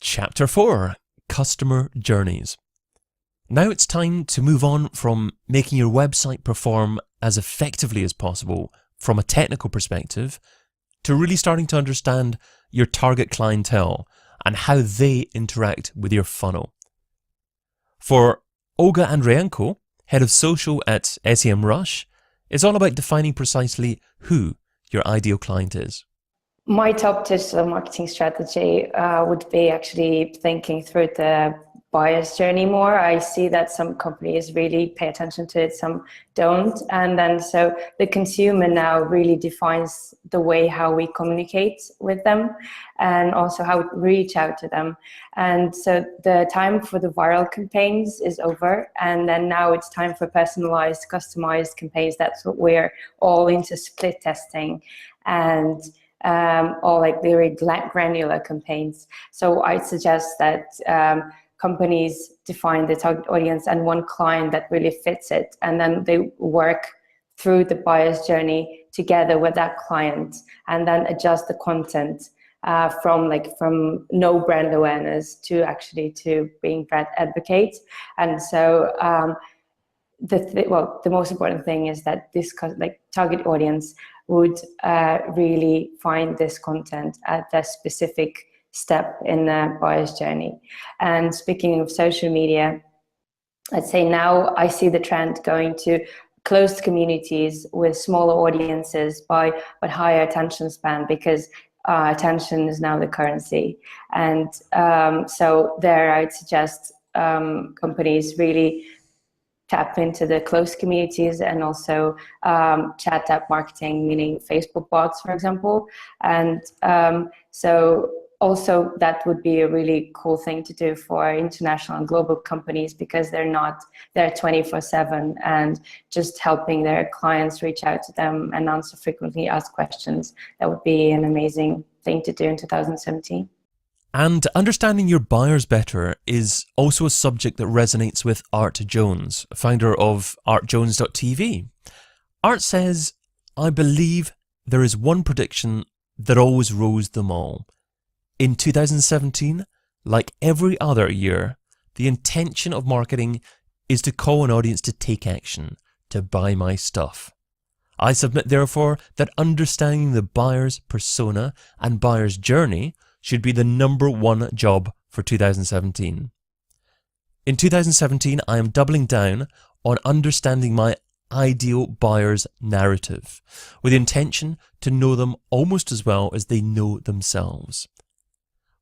Chapter 4, Customer Journeys. Now it's time to move on from making your website perform as effectively as possible from a technical perspective to really starting to understand your target clientele and how they interact with your funnel. For Olga Andrienko, head of social at SEMrush, it's all about defining precisely who your ideal client is. My top digital marketing strategy would be actually thinking through the buyer's journey more. I see that some companies really pay attention to it, some don't. And then so the consumer now really defines the way how we communicate with them and also how we reach out to them. And so the time for the viral campaigns is over. And then now it's time for personalized, customized campaigns. That's what we're all into, split testing and or like very granular campaigns. So I suggest that companies define the target audience and one client that really fits it, and then they work through the buyer's journey together with that client, and then adjust the content from no brand awareness to actually to being brand advocate. And so the most important thing is that this target audience would really find this content at a specific step in the buyer's journey. And speaking of social media, I'd say now I see the trend going to closed communities with smaller audiences but higher attention span, because attention is now the currency. And so there I'd suggest companies really tap into the closed communities and also chat app marketing, meaning Facebook bots, for example. And so also that would be a really cool thing to do for international and global companies, because they're 24/7 and just helping their clients reach out to them and answer frequently asked questions. That would be an amazing thing to do in 2017. And understanding your buyers better is also a subject that resonates with Art Jones, founder of artjones.tv. Art says, "I believe there is one prediction that always rose them all. In 2017, like every other year, the intention of marketing is to call an audience to take action, to buy my stuff. I submit, therefore, that understanding the buyer's persona and buyer's journey should be the number one job for 2017. In 2017, I am doubling down on understanding my ideal buyer's narrative, with the intention to know them almost as well as they know themselves.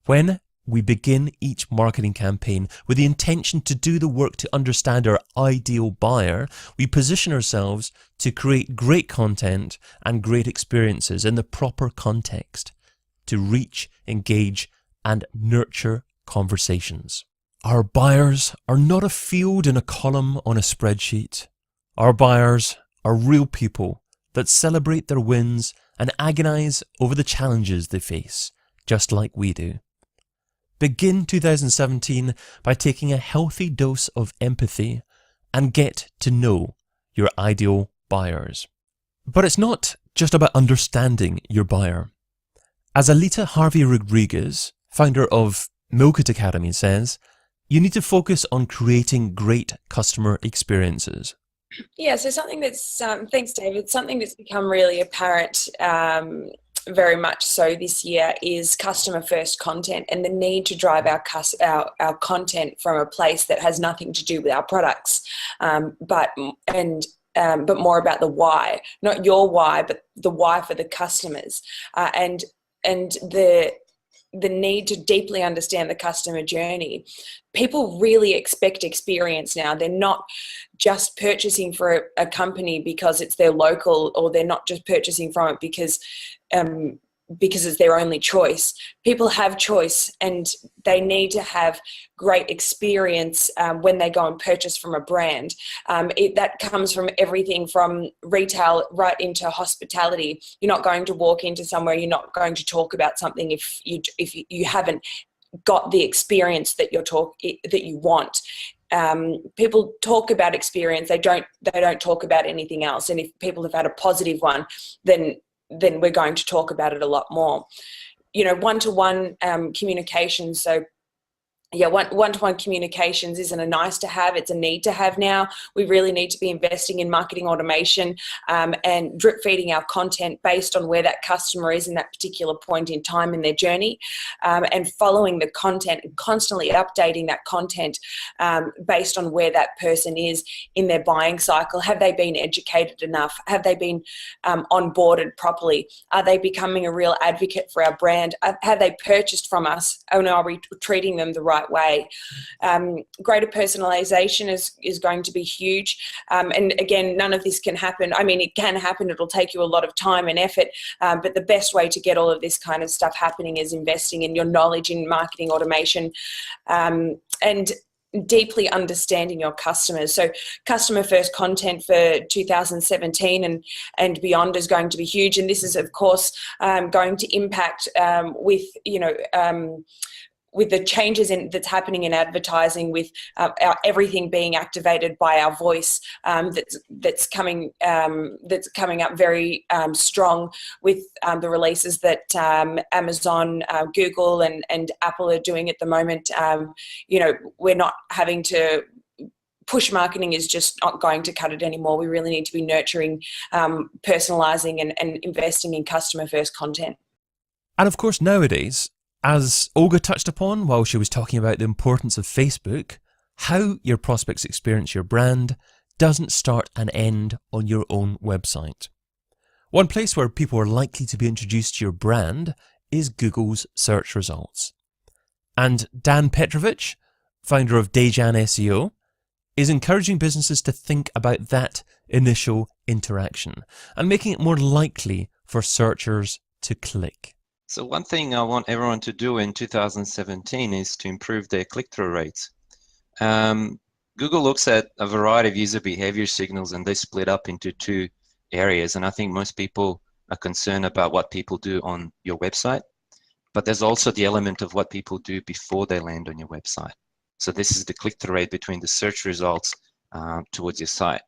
When we begin each marketing campaign with the intention to do the work to understand our ideal buyer, we position ourselves to create great content and great experiences in the proper context, to reach, engage, and nurture conversations. Our buyers are not a field in a column on a spreadsheet. Our buyers are real people that celebrate their wins and agonize over the challenges they face, just like we do. Begin 2017 by taking a healthy dose of empathy and get to know your ideal buyers." But it's not just about understanding your buyer. As Alita Harvey-Rodriguez, founder of Milk It Academy, says, you need to focus on creating great customer experiences. Yeah, so something that's, thanks David, something that's become really apparent very much so this year is customer first content, and the need to drive our content from a place that has nothing to do with our products, but more about the why, not your why, but the why for the customers, and the need to deeply understand the customer journey. People really expect experience now. They're not just purchasing for a company because it's their local, or they're not just purchasing from it because it's their only choice. People have choice, and they need to have great experience when they go and purchase from a brand. That comes from everything from retail right into hospitality. You're not going to walk into somewhere, you're not going to talk about something if you haven't got the experience that you want. People talk about experience, they don't talk about anything else. And if people have had a positive one, then we're going to talk about it a lot more. You know, one-to-one communication. So yeah, one-to-one communications isn't a nice to have, it's a need to have now. We really need to be investing in marketing automation and drip feeding our content based on where that customer is in that particular point in time in their journey, and following the content and constantly updating that content based on where that person is in their buying cycle. Have they been educated enough? Have they been onboarded properly? Are they becoming a real advocate for our brand? Have they purchased from us? And are we treating them the right way? Greater personalization is going to be huge. And again, none of this can happen. I mean, it can happen. It'll take you a lot of time and effort. But the best way to get all of this kind of stuff happening is investing in your knowledge in marketing automation, and deeply understanding your customers. So customer first content for 2017 and beyond is going to be huge. And this is, of course, going to impact with, with the changes that's happening in advertising, with everything being activated by our voice, that's coming up very strong with the releases that Amazon, Google, and Apple are doing at the moment. We're not having to. Push marketing is just not going to cut it anymore. We really need to be nurturing, personalizing, and investing in customer first content. And of course, nowadays, as Olga touched upon while she was talking about the importance of Facebook, how your prospects experience your brand doesn't start and end on your own website. One place where people are likely to be introduced to your brand is Google's search results. And Dan Petrovich, founder of Dejan SEO, is encouraging businesses to think about that initial interaction and making it more likely for searchers to click. So one thing I want everyone to do in 2017 is to improve their click-through rates. Google looks at a variety of user behavior signals, and they split up into two areas. And I think most people are concerned about what people do on your website, but there's also the element of what people do before they land on your website. So this is the click-through rate between the search results towards your site.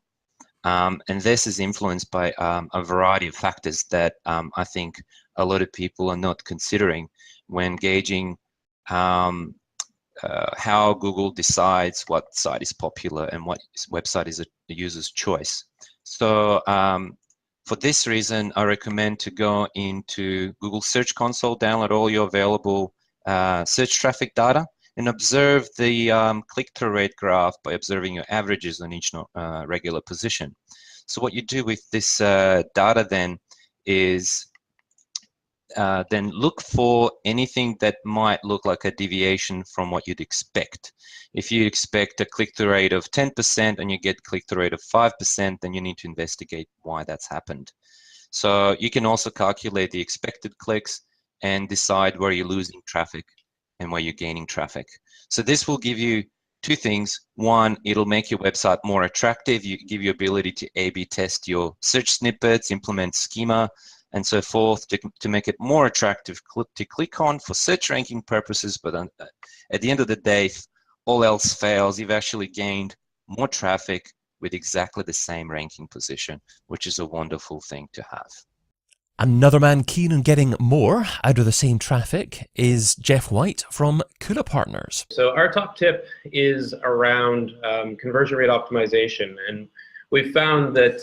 And this is influenced by a variety of factors that I think a lot of people are not considering when gauging how Google decides what site is popular and what website is a user's choice. So for this reason, I recommend to go into Google Search Console, download all your available search traffic data, and observe the click-through rate graph by observing your averages on each regular position. So what you do with this data then is then look for anything that might look like a deviation from what you'd expect. If you expect a click-through rate of 10% and you get click-through rate of 5%, then you need to investigate why that's happened. So you can also calculate the expected clicks and decide where you're losing traffic and where you're gaining traffic. So this will give you two things. One, it'll make your website more attractive. You give you ability to A/B test your search snippets, implement schema, and so forth to make it more attractive to click on for search ranking purposes. But at the end of the day, if all else fails, you've actually gained more traffic with exactly the same ranking position, which is a wonderful thing to have. Another man keen on getting more out of the same traffic is Jeff White from Kula Partners. So our top tip is around conversion rate optimization. And we've found that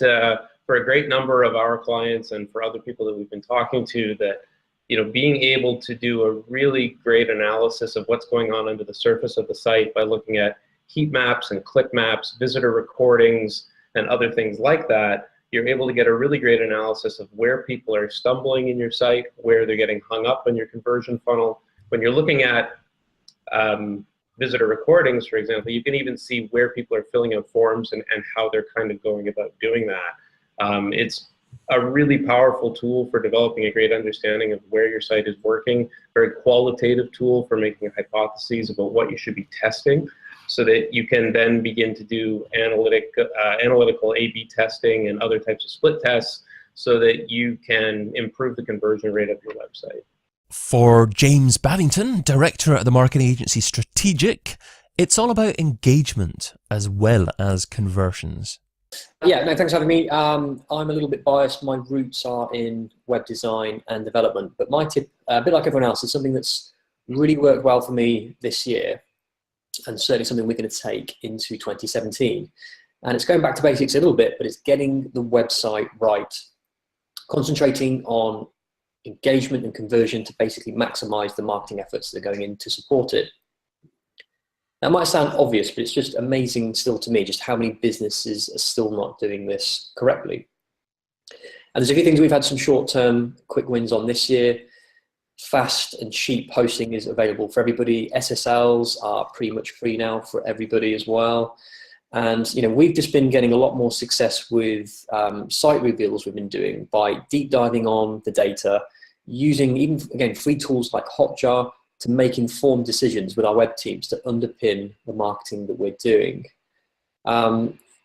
for a great number of our clients and for other people that we've been talking to, that being able to do a really great analysis of what's going on under the surface of the site by looking at heat maps and click maps, visitor recordings, and other things like that, you're able to get a really great analysis of where people are stumbling in your site, where they're getting hung up in your conversion funnel. When you're looking at visitor recordings, for example, you can even see where people are filling out forms and how they're kind of going about doing that. It's a really powerful tool for developing a great understanding of where your site is working, very qualitative tool for making hypotheses about what you should be testing, so that you can then begin to do analytical A/B testing and other types of split tests so that you can improve the conversion rate of your website. For James Babington, director at the marketing agency Strategic, it's all about engagement as well as conversions. Yeah, no, thanks for having me. I'm a little bit biased. My roots are in web design and development, but my tip, a bit like everyone else, is something that's really worked well for me this year. and certainly something we're going to take into 2017. And it's going back to basics a little bit, but it's getting the website right, concentrating on engagement and conversion to basically maximize the marketing efforts that are going in to support it. That might sound obvious, but it's just amazing still to me just how many businesses are still not doing this correctly. And there's a few things we've had some short-term quick wins on this year. Fast and cheap hosting is available for everybody. SSLs are pretty much free now for everybody as well. And we've just been getting a lot more success with site reveals we've been doing by deep diving on the data, using even, again, free tools like Hotjar to make informed decisions with our web teams to underpin the marketing that we're doing.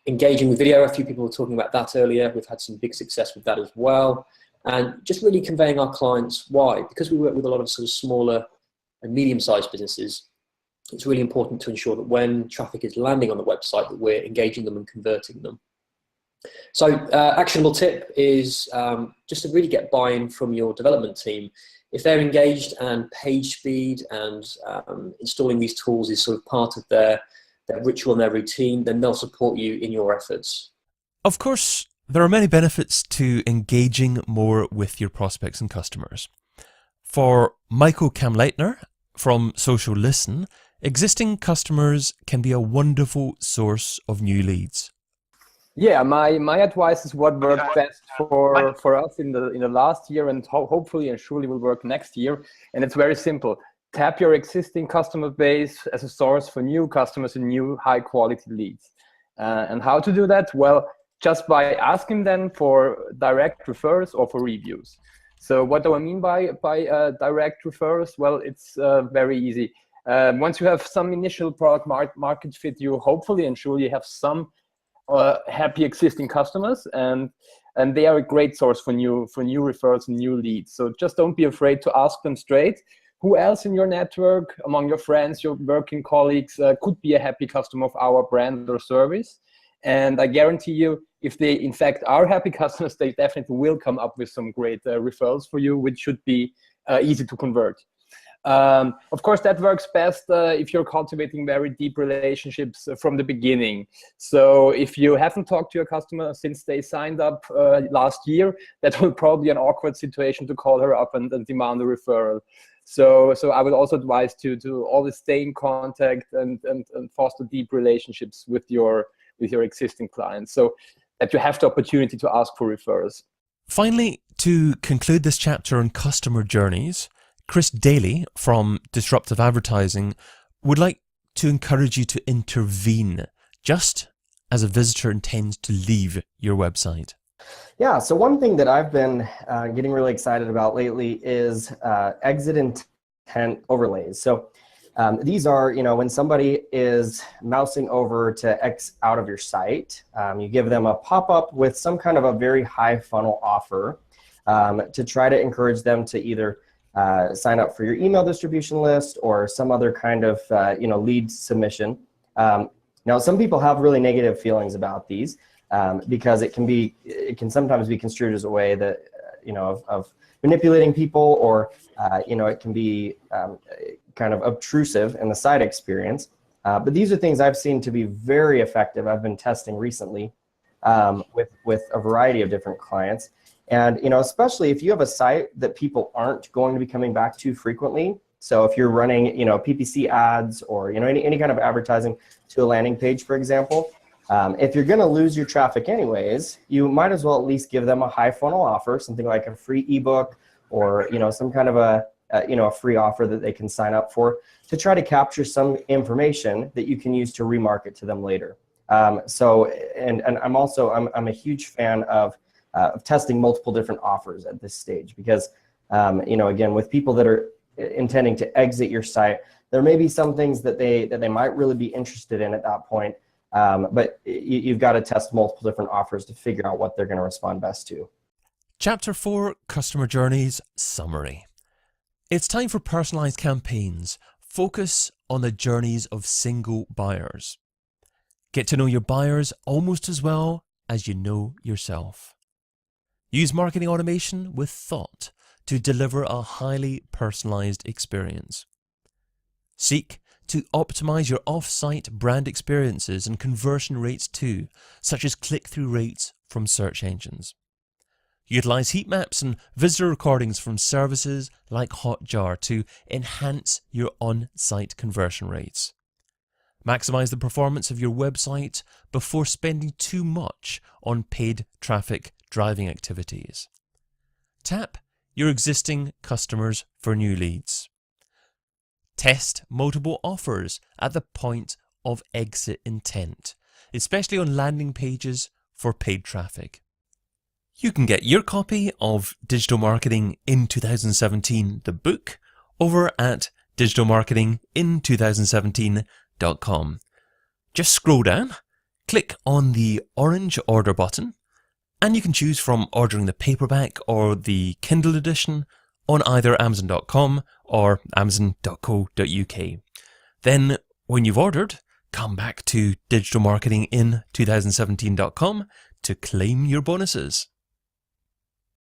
Engaging with video, a few people were talking about that earlier. We've had some big success with that as well. And just really conveying our clients why. Because we work with a lot of sort of smaller and medium-sized businesses, it's really important to ensure that when traffic is landing on the website, that we're engaging them and converting them. So actionable tip is just to really get buy-in from your development team. If they're engaged and page speed and installing these tools is sort of part of their ritual and their routine, then they'll support you in your efforts. Of course, there are many benefits to engaging more with your prospects and customers. For Michael Kamleitner from Social Listen, existing customers can be a wonderful source of new leads. Yeah, my advice is what worked best for us in the last year, and hopefully and surely will work next year. And it's very simple. Tap your existing customer base as a source for new customers and new high quality leads. And how to do that? Well, just by asking them for direct referrals or for reviews. So what do I mean by direct referrals? Well, it's very easy. Once you have some initial product market fit, you hopefully and surely have some happy existing customers, and they are a great source for new referrals and new leads. So just don't be afraid to ask them straight. Who else in your network, among your friends, your working colleagues, could be a happy customer of our brand or service? And I guarantee you, if they in fact are happy customers, they definitely will come up with some great referrals for you, which should be easy to convert. Of course, that works best if you're cultivating very deep relationships from the beginning. So if you haven't talked to your customer since they signed up last year, that will probably be an awkward situation to call her up and demand a referral. So I would also advise to always stay in contact and foster deep relationships with your existing clients, so that you have the opportunity to ask for referrals. Finally, to conclude this chapter on customer journeys, Chris Daly from Disruptive Advertising would like to encourage you to intervene just as a visitor intends to leave your website. Yeah, so one thing that I've been getting really excited about lately is exit intent overlays. So these are, when somebody is mousing over to X out of your site, you give them a pop-up with some kind of a very high funnel offer to try to encourage them to either sign up for your email distribution list or some other kind of lead submission. Now, some people have really negative feelings about these because it can sometimes be construed as a way that of manipulating people, or it can be kind of obtrusive in the site experience. But these are things I've seen to be very effective. I've been testing recently with a variety of different clients. And especially if you have a site that people aren't going to be coming back to frequently. So if you're running PPC ads or any kind of advertising to a landing page, for example, if you're going to lose your traffic anyways, you might as well at least give them a high funnel offer, something like a free ebook or some kind of a free offer that they can sign up for, to try to capture some information that you can use to remarket to them later. I'm a huge fan of testing multiple different offers at this stage, because again, with people that are intending to exit your site, there may be some things that they might really be interested in at that point, but you've got to test multiple different offers to figure out what they're going to respond best to. Chapter 4, Customer Journeys Summary. It's time for personalized campaigns. Focus on the journeys of single buyers. Get to know your buyers almost as well as you know yourself. Use marketing automation with thought to deliver a highly personalized experience. Seek to optimize your off-site brand experiences and conversion rates too, such as click-through rates from search engines. Utilize heat maps and visitor recordings from services like Hotjar to enhance your on-site conversion rates. Maximize the performance of your website before spending too much on paid traffic driving activities. Tap your existing customers for new leads. Test multiple offers at the point of exit intent, especially on landing pages for paid traffic. You can get your copy of Digital Marketing in 2017, the book, over at digitalmarketingin2017.com. Just scroll down, click on the orange order button, and you can choose from ordering the paperback or the Kindle edition on either Amazon.com or Amazon.co.uk. Then, when you've ordered, come back to digitalmarketingin2017.com to claim your bonuses.